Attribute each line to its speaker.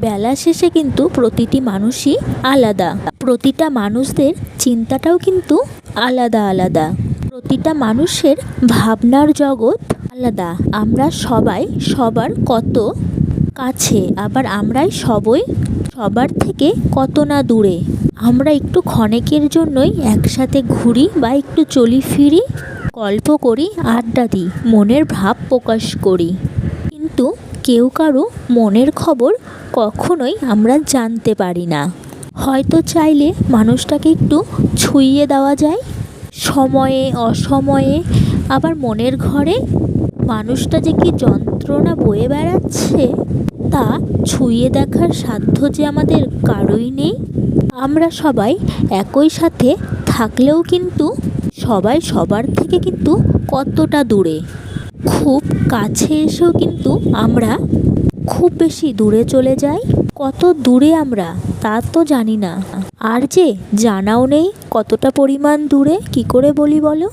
Speaker 1: বেলা শেষে কিন্তু প্রতিটি মানুষই আলাদা। প্রতিটা মানুষদের চিন্তাটাও কিন্তু আলাদা আলাদা। প্রতিটা মানুষের ভাবনার জগৎ আলাদা। আমরা সবাই সবার কত কাছে, আবার আমরাই সবার থেকে কত না দূরে। আমরা একটু ক্ষণেকের জন্যই একসাথে ঘুরি বা একটু চলি ফিরি, গল্প করি, আড্ডা দিই, মনের ভাব প্রকাশ করি, কিন্তু কেউ কারো মনের খবর কখনোই আমরা জানতে পারি না। হয়তো চাইলে মানুষটাকে একটু ছুঁয়ে দেওয়া যায় সময়ে অসময়ে, আবার মনের ঘরে মানুষটা যে কি যন্ত্রণা বয়ে বেড়াচ্ছে তা ছুঁয়ে দেখার সাধ্য যে আমাদের কারোই নেই। আমরা সবাই একই সাথে থাকলেও কিন্তু সবাই সবার থেকে কিন্তু কতটা দূরে। খুব কাছে এসেও কিন্তু আমরা খুব বেশি দূরে চলে যাই। কত দূরে আমরা তা তো জানি না, আর যে জানাও নেই কতটা পরিমাণ দূরে। কি করে বলি বলো?